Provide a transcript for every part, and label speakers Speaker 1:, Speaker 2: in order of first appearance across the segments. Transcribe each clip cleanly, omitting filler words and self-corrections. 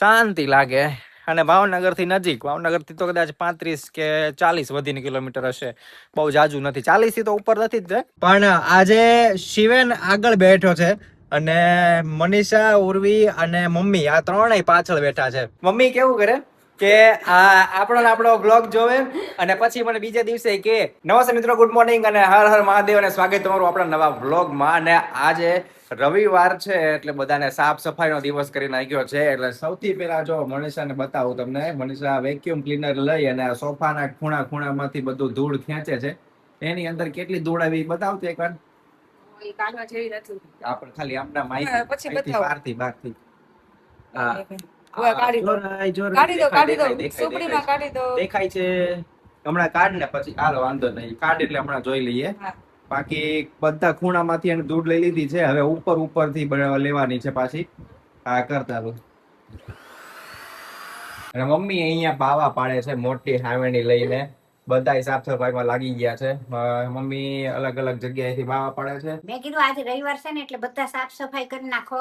Speaker 1: શાંતિ લાગે. અને ભાવનગર થી નજીક, ભાવનગર થી તો કદાચ 35 કે 40 વધીને કિલોમીટર હશે, બહુ જાજુ નથી. 40 થી તો ઉપર નથી જ. પણ આજે શિવેન આગળ બેઠો છે અને મનીષા, ઉર્વી અને મમ્મી આ ત્રણેય પાછળ બેઠા છે. મમ્મી કેવું કરે કે આપણો બ્લોગ જોવે અને પછી મને બીજા દિવસે કે નમસ્તે મિત્રો, ગુડ મોર્નિંગ અને હર હર મહાદેવ અને સ્વાગત તમારું આપણા નવા બ્લોગમાં. અને આજે રવિવાર છે એટલે બધાને સાફ સફાઈનો દિવસ કરી નાખ્યો છે. એટલે સૌથી પહેલા જો મનીષાને બતાવું તમને. મનીષા વેક્યુમ ક્લીનર લઈ અને સોફાના ખૂણામાંથી બધું ધૂળ ખેંચે છે. એની અંદર કેટલી ધૂળ આવી બતાવતો એકવાર.
Speaker 2: કાઢવા જેવી નથી.
Speaker 1: આપણે ખાલી આમના માહિતી
Speaker 2: પછી બતાવો.
Speaker 1: બહારથી દેખાય છે. હમણાં કાઢ ને પછી હાલો, વાંધો નહીં, કાઢ એટલે હમણાં જોઈ લઈએ. બાકી બધા ખૂણામાંથી એને ધૂળ લઈ લીધી છે. હવે ઉપરથી લેવાની છે પાછી. આ કરતા અને મમ્મી અહીંયા બાવા પાડે છે મોટી હાવેણી લઈને. બધા સાફ સફાઈમાં લાગી ગયા છે. મમ્મી અલગ અલગ જગ્યાએથી બાવા પાડે છે.
Speaker 3: મેં કીધું આજે રવિવાર છે ને એટલે બધા સાફ સફાઈ કરી નાખો.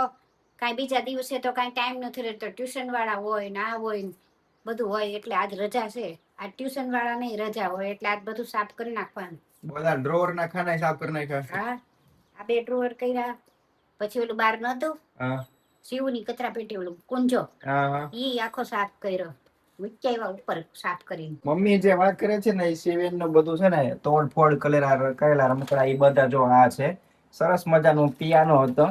Speaker 3: કાંઈ બીજા દિવસે તો કાંઈ ટાઈમ નથી રહેતો. ટ્યુશન વાળા હોય ને આ હોય ને બધું હોય એટલે આજ રજા છે. આ ટ્યુશન વાળા નહીં, રજા હોય એટલે આજ બધું સાફ કરી નાખવાનું.
Speaker 1: બધા ડ્રોવર ના ખાના સાફ કરી નાખ્યા.
Speaker 3: હા, આ 2 ડ્રોવર કર્યા. પછી ઓલું બહાર નતું શિવની કચરા પેટી ઓલું કુંજો, ઈ આખો સાફ કર્યો. ઉપર સાફ કરીને
Speaker 1: મમ્મી જે વાત કરે છે ને, એ શિવેન નું બધું છે ને તોડફોડ કરેલા રમકડા એ બધા જો આ છે. સરસ મજાનું પિયાનો હતો,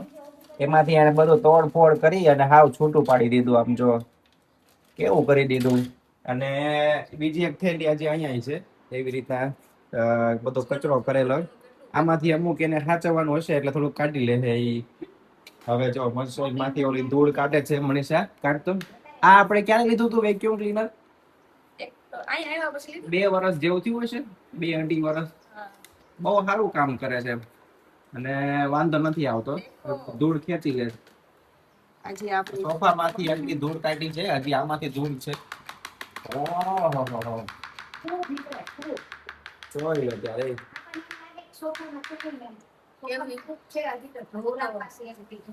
Speaker 1: એમાંથી એને બધું તોડફોડ કરી અને હાવ છૂટું પાડી દીધું. આમ જો કેવું કરી દીધું. અને બીજી એક થેલી આજે અહીંયા છે. એવી રીતના બધો કચરો કરેલો. આમાંથી અમુક એને સાચવવાનું હશે એટલે થોડુંક કાઢી લે છે. હવે જો માંથી ઓલી ધૂળ કાઢે છે. મનીષા કાઢતો. આ આપણે ક્યારે લીધું હતું વેક્યુમ ક્લીનર? 2 વર્ષ જેવું થયું હશે, 2-2.5 વર્ષ. બહુ સારું કામ કરે છે અને વાંધો નથી આવતો. ધૂળ ખેંચી લે. સોફા માંથી આટલી ધૂળ કાઢી છે. હજી આમાંથી ધૂળ છે. ઓહો, જોઈ લો ત્યારે.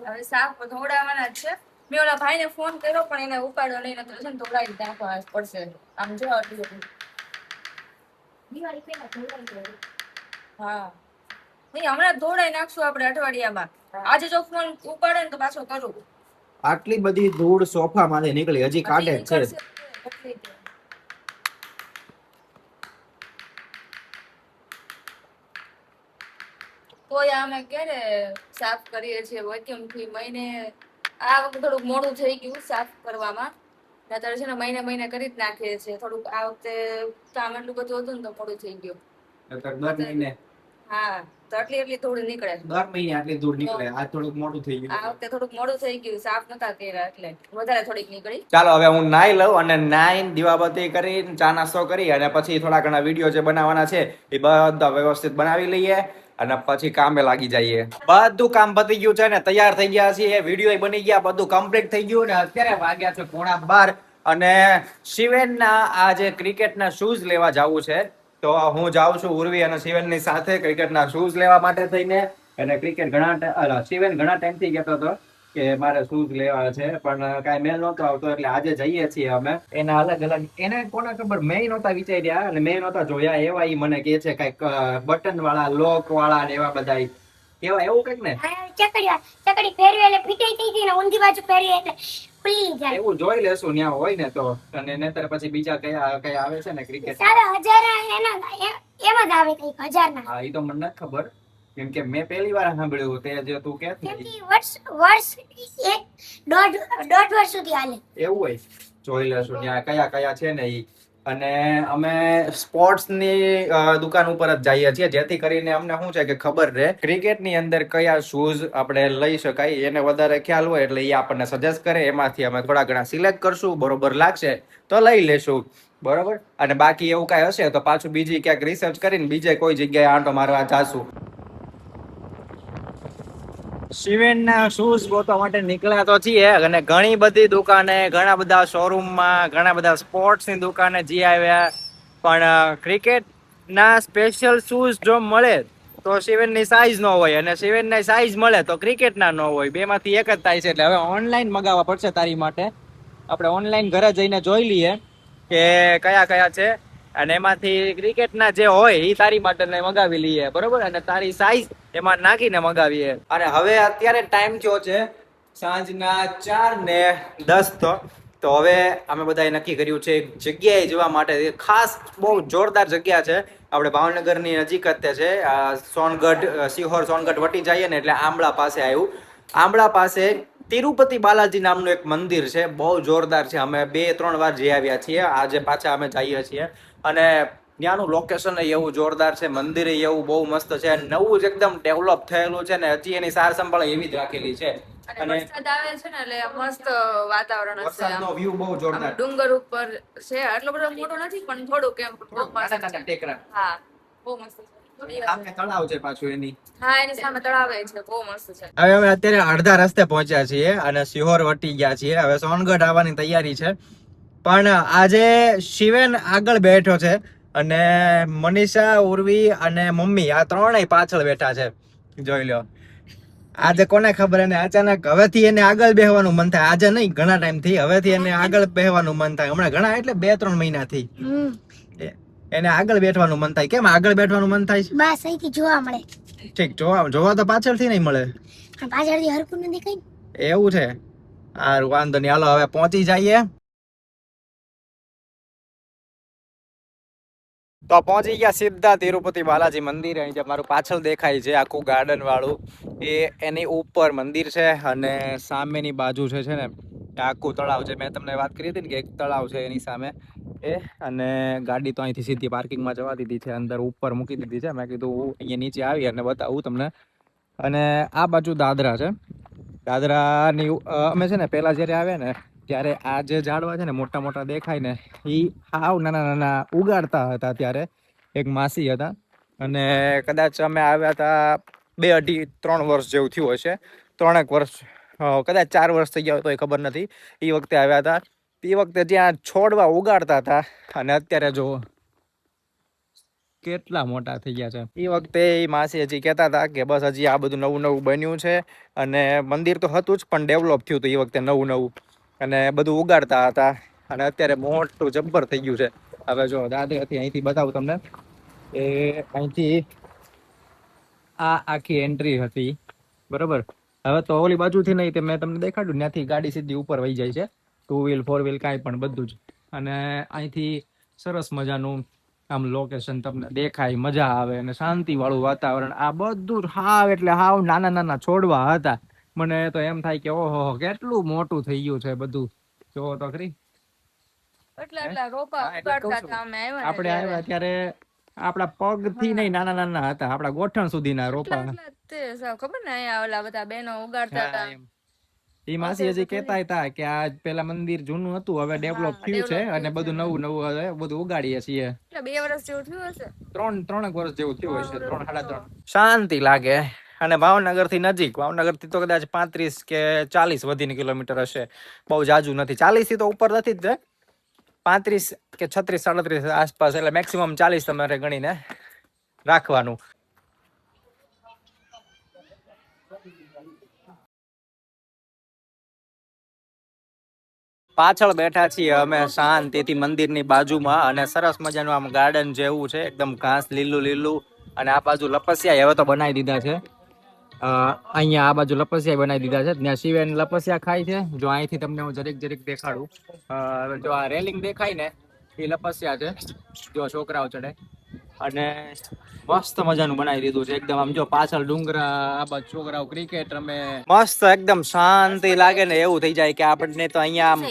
Speaker 2: હવે સાફ ધોવડાવવાના જ છે. મેં ઓલા ભાઈને ફોન કર્યો પણ એને ઉપાડ્યો નહીં, નતર છે ને ધોવડાવી નાખવા પડશે. આમ જો હા નહીં, હમણાં ધોવડાવી નાખશું આપણે અઠવાડિયામાં. આજે જો ફોન ઉપાડે ને તો પાછો કરું.
Speaker 1: આટલી બધી ધૂળ સોફા માંથી નીકળી, હજી કાઢે છે.
Speaker 2: તોય અમે ક્યારે સાફ કરીએ છીએ વેક્યુમ થી. મહિને આ વખતે થોડુંક મોડું થઈ ગયું સાફ કરવામાં. નતર છે ને મહિને કરી જ નાખીએ છીએ. થોડુંક આ વખતે કામ એટલું બધું હતું ને તો મોડું થઈ ગયું. હા, તો એટલી ધૂળ નીકળે.
Speaker 1: દર મહિને આટલી ધૂળ નીકળે. આ થોડુંક મોડું થઈ ગયું.
Speaker 2: આ વખતે થોડુંક મોડું થઈ ગયું, સાફ નતા કર્યા એટલે વધારે થોડીક નીકળી.
Speaker 1: ચાલો હવે હું નાઈ લઉં અને નાઈન દીવાબત્તી કરીને ચા નાસ્તો કરી અને પછી થોડા ઘણા વિડીયો જે બનાવવાના છે એ બધા વ્યવસ્થિત બનાવી લઈએ અને પછી કામે લાગી જઈએ. બધું કામ પતી ગયું છે ને તૈયાર થઈ ગયા છીએ. વિડીયો બની ગયા, બધું કમ્પ્લીટ થઈ ગયું. અને અત્યારે વાગ્યા છે 11:15 અને શિવેનના આ જે ક્રિકેટના શૂઝ લેવા જવું છે. તો હું જાઉં છું ઉર્વી અને શિવેનની સાથે ક્રિકેટના શૂઝ લેવા માટે થઈને. અને શિવેન ઘણા ટાઈમથી કહેતો હતો કે મારે શૂઝ લેવા છે, પણ કાંઈ મેલ નહોતો આવતો. એટલે આજે જઈએ છીએ અમે. એના અલગ અલગ, એને કોને ખબર, મેં નહોતા વિચાર્યા અને મેં નહોતા જોયા એવા. ઈ મને કહે છે કઈક બટન વાળા, લોક વાળા ને એવા બધા એવા, એવું કઈક ને
Speaker 3: ચકડી ફેરવી એટલે ફીટાઈ થઈ ગઈ ને ઊંધી બાજુ ફેરવી એટલે ખુલી જાય.
Speaker 1: એવું જોઈ લેશું ત્યાં હોય ને તો. અને નહીતર પછી બીજા કયા આવે છે ને ક્રિકેટ,
Speaker 3: 1000 એના એમ જ આવે કઈક 1000 ના.
Speaker 1: હા, ઈ તો મને નથી ખબર, કેમ કે મેં પહેલી વાર સાંભળ્યું. તે જે તું કે
Speaker 3: વર્ષ 1.5 વર્ષ સુધી હાલે
Speaker 1: એવું હોય. જોઈ લેશું ત્યાં કયા કયા છે ને ઈ. અને અમે સ્પોર્ટ્સ ની દુકાન ઉપર જ જઈએ છીએ, જેથી કરીને અમને શું છે કે ખબર રહે ક્રિકેટ ની અંદર કયા શૂઝ આપણે લઈ શકાય. એને વધારે ખ્યાલ હોય એટલે એ આપણને સજેસ્ટ કરે. એમાંથી અમે થોડા ઘણા સિલેક્ટ કરશું. બરોબર લાગશે તો લઈ લેશું. બરોબર. અને બાકી એવું કઈ હશે તો પાછું બીજી ક્યાંક રિસર્ચ કરીને બીજે કોઈ જગ્યાએ આંટો મારવા જાશું. શિવેનના શૂઝ ગોતવા માટે નીકળ્યા તો છીએ અને ઘણી બધી દુકાને, ઘણા બધા શોરૂમમાં, ઘણા બધા સ્પોર્ટ્સની દુકાને જી આવ્યા, પણ ક્રિકેટના સ્પેશિયલ શૂઝ જો મળે તો શિવેનની સાઈઝ ન હોય અને શિવેનની સાઈઝ મળે તો ક્રિકેટના ન હોય. બેમાંથી એક જ થાય છે. એટલે હવે ઓનલાઈન મગાવવા પડશે તારી માટે. આપણે ઓનલાઈન ઘરે જઈને જોઈ લઈએ કે કયા કયા છે, અને એમાંથી ક્રિકેટના જે હોય એ તારી માટે મગાવી લઈએ, બરોબર, અને તારી સાઈઝ એમાં નાખીને મગાવીએ. અને હવે અત્યારે ટાઈમ થયો છે સાંજના 4:10. તો હવે અમે બધાએ નક્કી કર્યું છે એક જગ્યાએ જવા માટે, ખાસ બહુ જોરદાર જગ્યા છે, આપણે ભાવનગરની નજીક જ તે છે. સોનગઢ, સિહોર સોનગઢ વટી જઈએ ને એટલે આંબળા પાસે આવ્યું. આંબળા પાસે તિરુપતિ બાલાજી નામનું એક મંદિર છે, બહુ જોરદાર છે. અમે 2-3 વાર જઈ આવ્યા છીએ, આજે પાછા અમે જઈએ છીએ. અને ત્યાંનું લોકેશન એવું જોરદાર છે, મંદિર એવું બહુ મસ્ત છે, નવું જ એકદમ ડેવલપ થયેલું છે ને હજી એની સાર સંભાળ એવી જ રાખેલી છે.
Speaker 2: અને વરસાદ આવે છે ને એટલે મસ્ત વાતાવરણ હશે.
Speaker 1: વરસાદનો વ્યૂ બહુ જોરદાર,
Speaker 2: ડુંગર ઉપર છે, આટલો બધો મોટો નથી પણ થોડુંક એમ બહુ મસ્ત છે.
Speaker 1: ટેકરા,
Speaker 2: હા બહુ મસ્ત છે.
Speaker 1: સામે તળાવ છે પાછું એની.
Speaker 2: હા એની સામે તળાવ છે, બહુ મસ્ત છે.
Speaker 1: હવે અમે અત્યારે અડધા રસ્તે પહોંચ્યા છીએ અને સિહોર વટી ગયા છીએ. હવે સોનગઢ આવવાની તૈયારી છે, પણ આજે શિવેન આગળ બેઠો છે અને મનીષા, ઉર્વી અને મમ્મી આ ત્રણેય પાછળ બેઠા છે. જોઈ લો, આજે કોને ખબર, એને અચાનક હવેથી એને આગળ બેહવાનું મન થાય. આજે નહીં, ઘણા ટાઈમ થી હવેથી એને આગળ બેહવાનું મન થાય. હમણાં ઘણા એટલે 2-3 મહિનાથી એને આગળ બેઠવાનું મન થાય. કેમ આગળ બેઠવાનું મન થાય?
Speaker 4: બસ અહીંથી જોવા મળે.
Speaker 1: ઠીક, જોવા તો પાછળથી નહીં મળે,
Speaker 4: પાછળથી હરકું નથી કઈ.
Speaker 1: એવું છે. હારું, વાંધો નહીં, હાલો હવે પહોંચી જઈએ. તો પહોંચી ગયા સીધા તિરુપતિ બાલાજી મંદિર. અહીં જે મારું પાછળ દેખાય છે આખું ગાર્ડન વાળું, એ એની ઉપર મંદિર છે, અને સામેની બાજુ છે ને આખું તળાવ છે. મેં તમને વાત કરી હતી ને કે એક તળાવ છે એની સામે એ, અને ગાડી તો અહીંથી સીધી પાર્કિંગમાં જવા દીધી છે, અંદર ઉપર મૂકી દીધી છે. મેં કીધું હું અહીંયા નીચે આવી અને બતાવું તમને. અને આ બાજુ દાદરા છે. દાદરાની અમે છે ને પહેલા જ્યારે આવ્યા ને ત્યારે આ જે ઝાડવા છે ને મોટા મોટા દેખાય ને, એ હાવ નાના નાના ઉગાડતા હતા. ત્યારે એક માસી હતા, અને કદાચ અમે આવ્યા હતા 2-2.5-3 વર્ષ જેવું થયું હશે, 3 વર્ષ, કદાચ 4 વર્ષ થઈ ગયા તો એ ખબર નથી. એ વખતે આવ્યા હતા, એ વખતે ત્યાં છોડવા ઉગાડતા હતા, અને અત્યારે જો કેટલા મોટા થઈ ગયા છે. એ વખતે એ માસી હજી કહેતા હતા કે બસ હજી આ બધું નવું નવું બન્યું છે, અને મંદિર તો હતું જ પણ ડેવલપ થયું હતું એ વખતે નવું નવું, અને બધું ઉગાડતા હતા, અને અત્યારે મોટું જબ્બર થઈ ગયું છે. હવે જો દાદરાથી અહીંથી બતાવું તમને, એ અહીંથી આ આખી એન્ટ્રી હતી, બરોબર. હવે તો ઓલી બાજુથી નહીં, તે મેં તમને દેખાડ્યું ત્યાંથી ગાડી સીધી ઉપર વહી જાય છે, 2 વ્હીલ 4 વ્હીલ કાંઈ પણ બધું જ. અને અહીંથી સરસ મજાનું આમ લોકેશન તમને દેખાય, મજા આવે, અને શાંતિ વાળું વાતાવરણ. આ બધું હાવ એટલે હાવ નાના નાના છોડવા હતા. મને તો એમ થાય કે ઓહો કેટલું મોટું થઈ ગયું છે બધું. જોવો તો ખરી,
Speaker 2: એટલા રોપા ઉગાડતા હતા અમે આવ્યા ને
Speaker 1: આપણે આવ્યા ત્યારે આપણા પગ થી નહીં, નાના નાના હતા, આપણા ગોઠણ સુધીના રોપા.
Speaker 2: તે ખબર ને અહીંયા ઓલા બધા બહેનો ઉગાડતા હતા.
Speaker 1: એ માસી હજી કહેતા હતા કે આ પેલા મંદિર જૂનું હતું, હવે ડેવલપ થયું છે, અને બધું નવું નવું હવે બધું ઉગાડીએ છીએ.
Speaker 2: એટલે 2 વર્ષ જેવું થયું હશે,
Speaker 1: 3 વર્ષ જેવું થયું હશે, 3-3.5. શાંતિ લાગે. અને ભાવનગર થી નજીક, ભાવનગર થી તો કદાચ 35 કે 40 વધીને કિલોમીટર હશે, બહુ જાજુ નથી. 40 થી તો ઉપર નથી જ, 35 કે 36-37 આસપાસ, એટલે મેક્સિમમ 40 તમારે ગણીને રાખવાનું. પાછળ બેઠા છીએ અમે શાંતિથી મંદિરની બાજુમાં, અને સરસ મજાનું આમ ગાર્ડન જેવું છે, એકદમ ઘાસ લીલું લીલું. અને આ બાજુ લપસિયા હવે તો બનાવી દીધા છે, અહીંયા આ બાજુ લપસિયા બનાવી દીધા છે. ત્યાં શિવેન લપસિયા ખાય છે. જો અહીંથી તમને હું જરીક દેખાડું, જો આ રેલિંગ દેખાય ને એ લપસિયા છે, જો છોકરાઓ ચડે. અને મસ્ત મજાનું બનાવી દીધું છે એકદમ. આમ જો પાછળ ડુંગરા, આ બાજુ છોકરાઓ ક્રિકેટ રમે, મસ્ત એકદમ શાંતિ લાગે ને એવું થઈ જાય કે આપણને તો અહીંયા આમ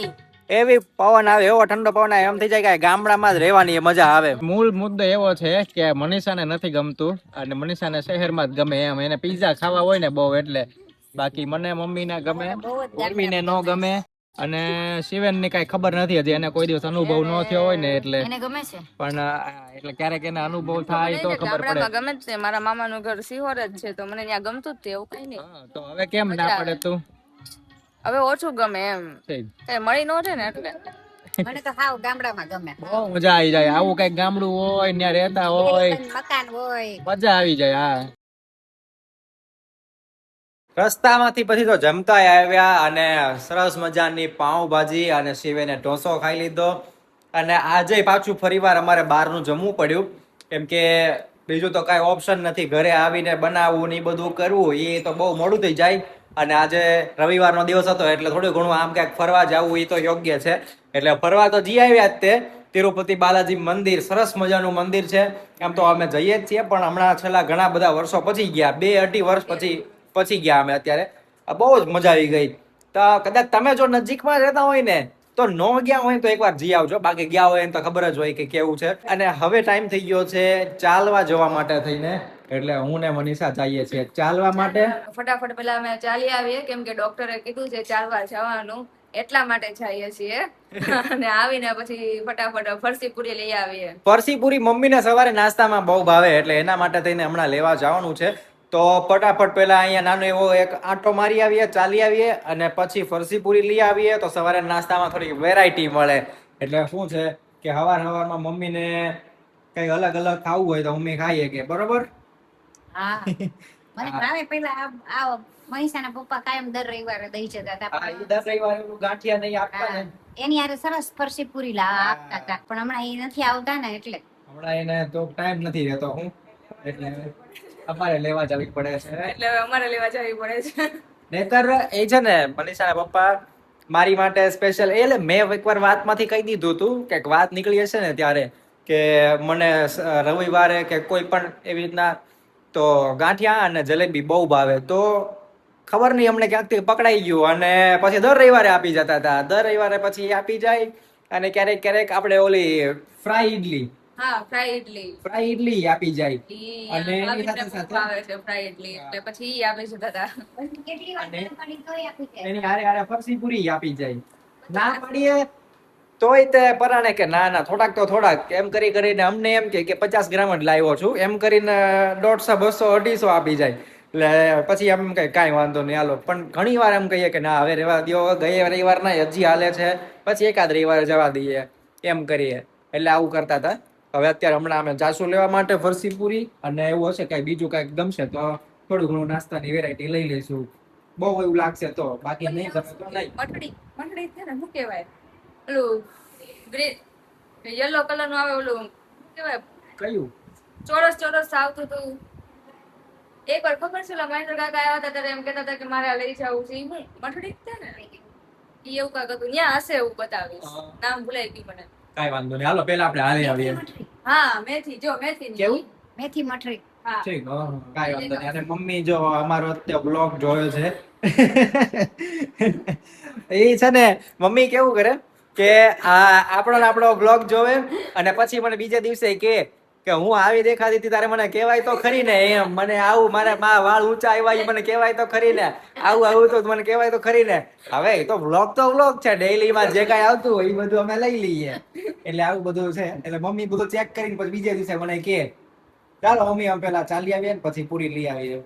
Speaker 1: એવી પવન આવે, એવો ઠંડો પવન આવે, એમ થઈ જાય કે ગામડામાં જ રહેવાની મજા આવે. મૂળ મુદ્દો એવો છે કે મનીષાને નથી ગમતું, અને મનીષાને શહેરમાં જ ગમે એમ. એને પીઝા ખાવા હોય ને બહુ, એટલે. બાકી મને મમ્મીને ગમે, મમ્મીને ન ગમે, અને શિવેન ની કઈ ખબર નથી હજી, એને કોઈ દિવસ અનુભવ ન થયો હોય ને, એટલે
Speaker 2: એને ગમે છે.
Speaker 1: પણ એટલે ક્યારેક એને અનુભવ થાય તો ખબર પડે.
Speaker 2: ગમે જ છે, મારા મામાનું ઘર સિહોર જ છે, તો મને ત્યાં ગમતું જ એવું કઈ નહીં.
Speaker 1: તો હવે કેમ ના પડે તું?
Speaker 2: હવે ઓછું ગમે એમ, કઈ મળી ન છે ને એટલે.
Speaker 3: મને તો હાવ ગામડામાં ગમે,
Speaker 1: બહુ મજા આવી જાય. આવું કઈક ગામડું હોય, ત્યાં રહેતા હોય,
Speaker 3: મકાન હોય,
Speaker 1: મજા આવી જાય. હા, રસ્તામાંથી પછી તો જમતા આવ્યા અને સરસ મજાની પાઉંભાજી અને શિવેને ઢોસો ખાઈ લીધો. અને આજે પાછું ફરીવાર અમારે બહારનું જમવું પડ્યું, કેમ કે બીજું તો કાંઈ ઓપ્શન નથી. ઘરે આવીને બનાવવું ને એ બધું કરવું એ તો બહુ મોડું થઈ જાય. અને આજે રવિવારનો દિવસ હતો એટલે થોડું ઘણું આમ ક્યાંક ફરવા જવું એ તો યોગ્ય છે. એટલે ફરવા તો જઈ આવ્યા જ તે તિરુપતિ બાલાજી મંદિર, સરસ મજાનું મંદિર છે. એમ તો અમે જઈએ જ છીએ, પણ હમણાં છેલ્લા ઘણા બધા વર્ષો પછી ગયા, 2-2.5 વર્ષ પછી ગયા અમે અત્યારે. બહુ જ મજા આવી ગઈ. તો કદાચ તમે જો નજીકમાં રહેતા હોય ને તો ન ગયા હોય તો એકવાર જઈ આવજો, બાકી ગયા હોય તો ખબર જ હોય કે કેવું છે. અને હવે ટાઈમ થઈ ગયો છે ચાલવા જવા માટે થઈને, એટલે હું ને મનીષા જઈએ છીએ ચાલવા માટે.
Speaker 2: ફટાફટ પેલા અમે ચાલી આવીએ, કેમ કે ડોક્ટરે કીધું છે ચાલવા જવાનું, એટલા માટે જઈએ છીએ. અને આવીને પછી ફટાફટ ફરસી પૂરી લઈ આવીએ.
Speaker 1: ફરસી પૂરી મમ્મીને સવારે નાસ્તામાં બહુ ભાવે, એટલે એના માટે થઈને હમણાં લેવા જવાનું છે. તો ફટાફટ પેલા અહીંયા નાનો એવો એક આંટો મારી આવીએ, ચાલી આવીએ અને પછી ફરસી પૂરી લઈ આવીએ, તો સવારે નાસ્તામાં થોડી વેરાયટી મળે. એટલે શું છે કે સવારમાં મમ્મીને કઈ અલગ અલગ ખાવું હોય તો મમ્મી ખાઈએ કે બરોબર.
Speaker 3: હા મને ભાવે. પેલા આ મનીષાના પપ્પા કાયમ દર રવિવારે દઈ જતા હતા.
Speaker 1: હા, ઈ દર રવિવારે ઓલું ગાંઠિયા નહીં આપતા ને,
Speaker 3: એની હારે સરસ ફરસી પૂરી આપતા હતા, પણ હમણાં એ નથી આવતા ને એટલે
Speaker 1: હમણાં એને તો ટાઈમ નથી રહેતો. હું એટલે અમારે લેવા જવી પડે છે.
Speaker 2: એટલે હવે અમારે લેવા જવી પડે છે.
Speaker 1: નહીતર એ છે ને મનીષાના પપ્પા મારી માટે સ્પેશિયલ, એટલે મેં એકવાર વાતમાંથી કહી દીધું હતું કે વાત નીકળી હશે ને ત્યારે કે મને રવિવારે કે કોઈ પણ એવી રીતના તો ગાંઠિયા અને જલેબી બહુ ભાવે. તો ખબર નહીં અમને ક્યાંકથી પકડાઈ ગયું અને પછી દર રવિવારે આપી જતા હતા. દર રવિવારે પછી આપી જાય. અને ક્યારેક ક્યારેક આપણે ઓલી ફ્રાય ઈડલી,
Speaker 2: હા, ફ્રાય ઈડલી
Speaker 1: આપી જાય. અને એની સાથે સાથે
Speaker 2: આવે છે ફ્રાય ઈડલી, એટલે પછી ઈ આપી જતા હતા.
Speaker 3: કેટલી વાર
Speaker 1: અને
Speaker 3: પાણી તોય આપી દે.
Speaker 1: એની હારે હારે ફરસી પૂરી આપી જાય. ના પાડીએ તોય તે પરાણે કે ના ના થોડાક તો થોડાક, એમ કરીને અમને એમ કે 50 ગ્રામ જ લાવ્યો છું, એમ કરીને 150, 200, 250 આપી જાય. એટલે પછી એમ કે કાંઈ વાંધો નહીં હાલો. પણ ઘણી વાર એમ કહીએ કે ના હવે રહેવા દો, ગયા રવિવાર ના હજી હાલે છે, પછી એકાદ રવિવારે જવા દઈએ, એમ કરીએ. એટલે આવું કરતા હતા. હવે અત્યારે હમણાં અમે જાસુ લેવા માટે ફરસી પૂરી, અને એવું હશે કઈ બીજું કઈક ગમશે તો થોડું ઘણું નાસ્તાની વેરાયટી લઈ લઈશું. બહુ એવું લાગશે તો, બાકી નહીં ગમે તો નહીં.
Speaker 2: મઠડી છે ને, શું કહેવાય ઓલું ગ્રીન યલો કલર નું આવે, ઓલું શું કહેવાય,
Speaker 1: કયું?
Speaker 2: ચોરસ આવતું હતું. એકવાર ખબર છે ઓલા મહેન્દ્ર કાકા આવ્યા હતા ત્યારે એમ કહેતા હતા કે મારે આ લઈ જવું છે. ઈ હું મઠડી જ છે ને, ઈ એવું કાંક હતું. ત્યાં હશે, એવું બતાવીશ, નામ ભૂલાઈ ગયું મને.
Speaker 1: કાંઈ વાંધો નહીં, હાલો પેલા આપણે હાલી આવીએ.
Speaker 2: હા, મેથી, જો મેથી
Speaker 1: કેવું?
Speaker 3: મેથી મઠરી.
Speaker 2: હા,
Speaker 1: ઠીક, કાંઈ વાંધો નહીં. અને મમ્મી જો અમારો અત્યારે બ્લોગ જોયો છે એ છે ને મમ્મી કેવું કરે કે આપણો બ્લોગ જોવે અને પછી મને બીજા દિવસે કે હું આવી દેખાતી હતી તારે મને કહેવાય તો ખરી ને, એમ મને આવું મારા વાળ ઊંચા આવ્યા એ મને કહેવાય તો ખરી ને, આવું તો મને કહેવાય તો ખરી ને. હવે એ તો વ્લોગ છે, ડેઈલીમાં જે કાંઈ આવતું હોય એ બધું અમે લઈ લઈએ. એટલે આવું બધું છે. એટલે મમ્મી બધું ચેક કરીને પછી બીજા દિવસે મને કે ચાલો મમ્મી અમે પેલા ચાલી આવીએ ને પછી પૂરી લઈ આવીએ.